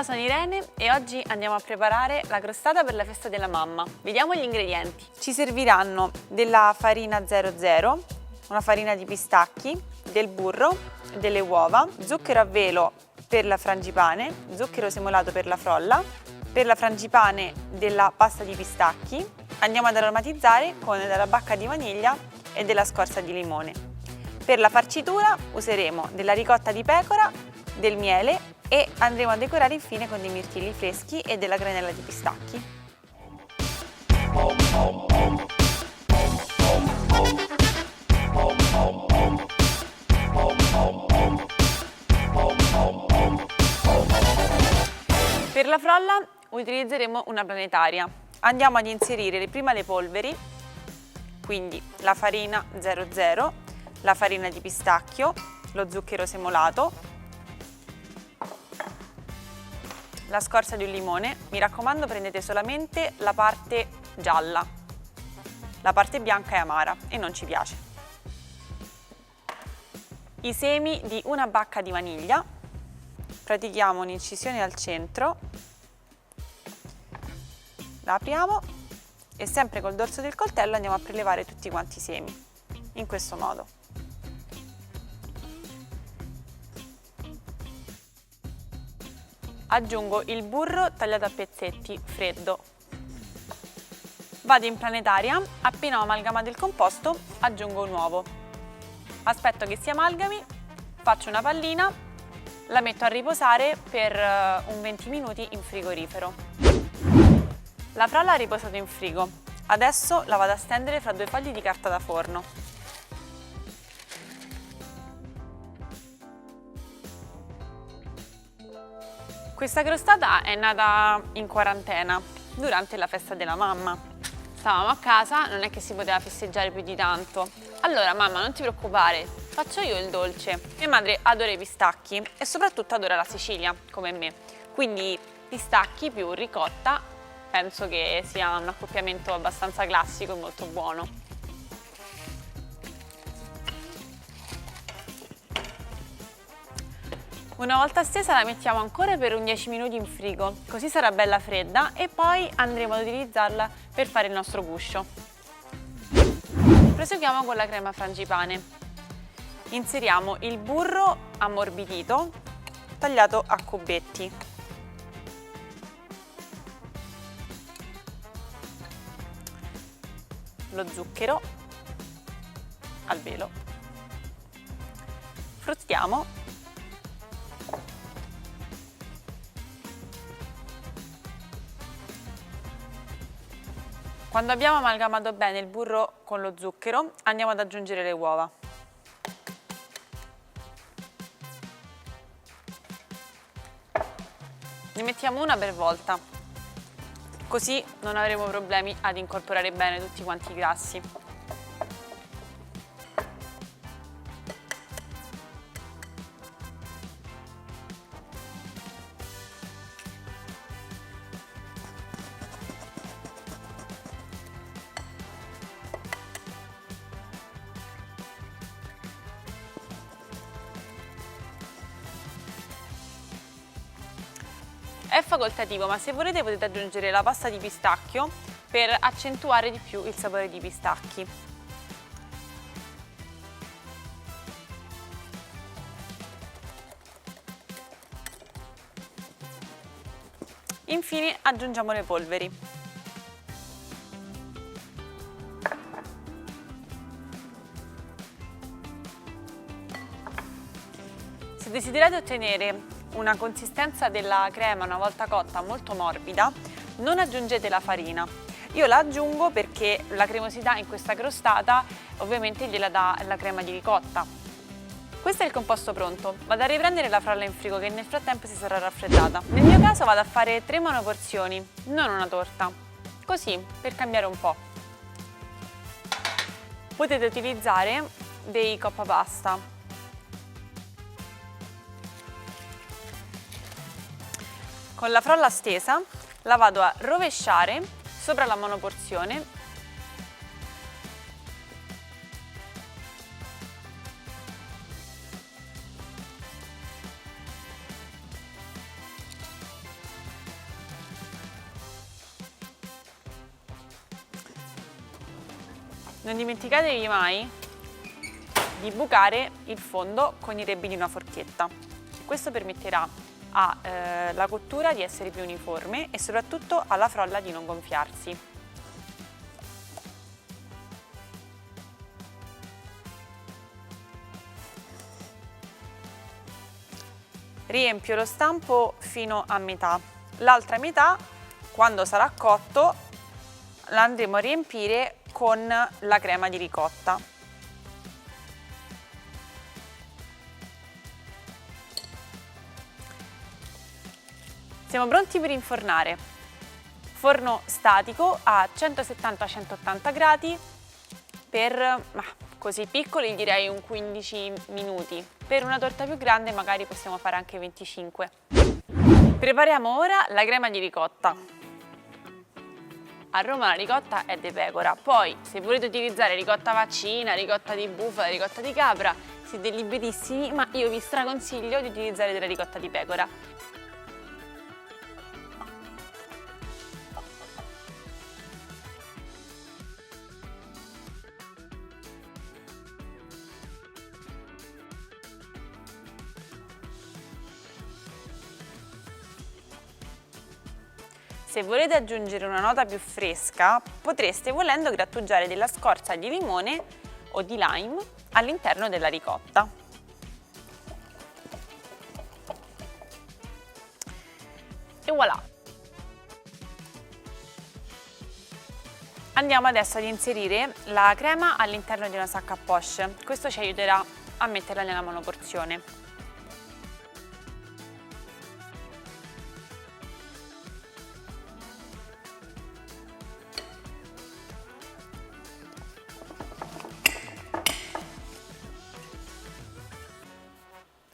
Ciao, sono Irene e oggi andiamo a preparare la crostata per la festa della mamma. Vediamo gli ingredienti. Ci serviranno della farina 00, una farina di pistacchi, del burro, delle uova, zucchero a velo per la frangipane, zucchero semolato per la frolla, per la frangipane della pasta di pistacchi. Andiamo ad aromatizzare con della bacca di vaniglia e della scorza di limone. Per la farcitura useremo della ricotta di pecora, del miele e andremo a decorare infine con dei mirtilli freschi e della granella di pistacchi. Per la frolla utilizzeremo una planetaria. Andiamo ad inserire prima le polveri, quindi la farina 00, la farina di pistacchio, lo zucchero semolato, la scorza di un limone. Mi raccomando, prendete solamente la parte gialla, la parte bianca è amara e non ci piace. I semi di una bacca di vaniglia, pratichiamo un'incisione al centro, la apriamo e sempre col dorso del coltello andiamo a prelevare tutti quanti i semi, in questo modo. Aggiungo il burro tagliato a pezzetti, freddo. Vado in planetaria, appena ho amalgamato il composto aggiungo un uovo. Aspetto che si amalgami, faccio una pallina, la metto a riposare per un 20 minuti in frigorifero. La frolla ha riposato in frigo, adesso la vado a stendere fra due fogli di carta da forno. Questa crostata è nata in quarantena, durante la festa della mamma. Stavamo a casa, non è che si poteva festeggiare più di tanto. Allora, mamma, non ti preoccupare, faccio io il dolce. Mia madre adora i pistacchi e soprattutto adora la Sicilia, come me. Quindi pistacchi più ricotta, penso che sia un accoppiamento abbastanza classico e molto buono. Una volta stesa la mettiamo ancora per un 10 minuti in frigo, così sarà bella fredda e poi andremo ad utilizzarla per fare il nostro guscio. Proseguiamo con la crema frangipane. Inseriamo il burro ammorbidito, tagliato a cubetti. Lo zucchero al velo. Fruttiamo. Quando abbiamo amalgamato bene il burro con lo zucchero, andiamo ad aggiungere le uova. Ne mettiamo una per volta, così non avremo problemi ad incorporare bene tutti quanti i grassi. È facoltativo, ma se volete potete aggiungere la pasta di pistacchio per accentuare di più il sapore di pistacchi. Infine aggiungiamo le polveri. Se desiderate ottenere una consistenza della crema una volta cotta molto morbida, non aggiungete la farina. Io la aggiungo perché la cremosità in questa crostata ovviamente gliela dà la crema di ricotta. Questo è il composto pronto, vado a riprendere la frolla in frigo che nel frattempo si sarà raffreddata. Nel mio caso vado a fare 3 monoporzioni, non una torta, così per cambiare un po'. Potete utilizzare dei coppa pasta. Con la frolla stesa la vado a rovesciare sopra la monoporzione Non dimenticatevi mai di bucare il fondo con i rebbi di una forchetta. Questo permetterà alla cottura di essere più uniforme e soprattutto alla frolla di non gonfiarsi. Riempio lo stampo fino a metà. L'altra metà, quando sarà cotto, la andremo a riempire con la crema di ricotta. Siamo pronti per infornare. Forno statico a 170-180 gradi per, così piccoli direi un 15 minuti. Per una torta più grande magari possiamo fare anche 25. Prepariamo ora la crema di ricotta. A Roma la ricotta è di pecora, poi se volete utilizzare ricotta vaccina, ricotta di bufala, ricotta di capra, siete liberissimi, ma io vi straconsiglio di utilizzare della ricotta di pecora. Se volete aggiungere una nota più fresca, potreste volendo grattugiare della scorza di limone o di lime all'interno della ricotta. E voilà! Andiamo adesso ad inserire la crema all'interno di una sacca a poche. Questo ci aiuterà a metterla nella monoporzione.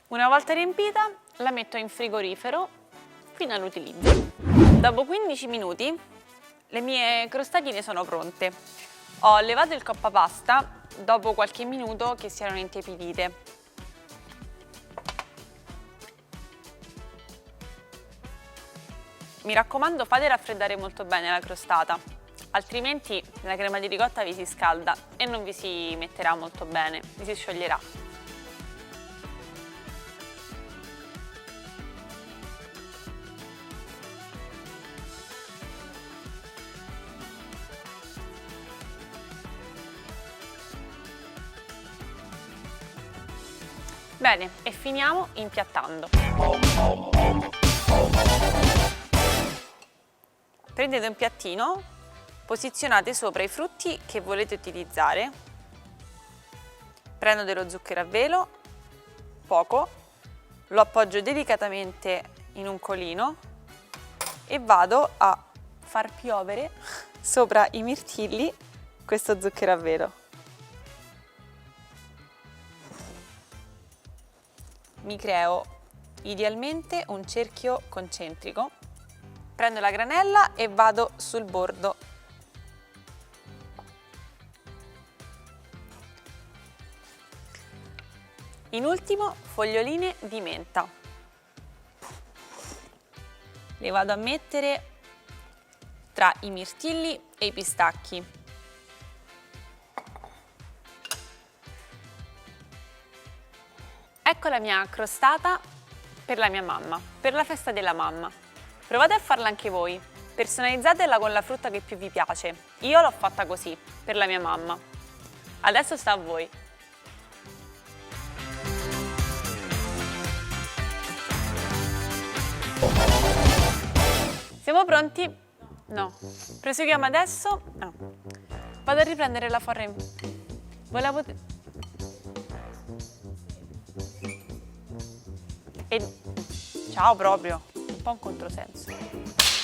Una volta riempita la metto in frigorifero fino all'utilizzo. Dopo 15 minuti le mie crostatine sono pronte. Ho levato il coppa pasta dopo qualche minuto che si erano intiepidite. Mi raccomando, fate raffreddare molto bene la crostata, altrimenti la crema di ricotta vi si scalda e non vi si metterà molto bene, vi si scioglierà. Bene, e finiamo impiattando. Prendete un piattino, posizionate sopra i frutti che volete utilizzare, prendo dello zucchero a velo, poco, lo appoggio delicatamente in un colino e vado a far piovere sopra i mirtilli questo zucchero a velo. Mi creo idealmente un cerchio concentrico, prendo la granella e vado sul bordo. In ultimo, foglioline di menta. Le vado a mettere tra i mirtilli e i pistacchi. Ecco la mia crostata per la mia mamma, per la festa della mamma. Provate a farla anche voi, personalizzatela con la frutta che più vi piace. Io l'ho fatta così, per la mia mamma. Adesso sta a voi. Siamo pronti? No. Proseguiamo adesso? No. Vado a riprendere la forra in... Volevo... E ciao proprio, un po' un controsenso.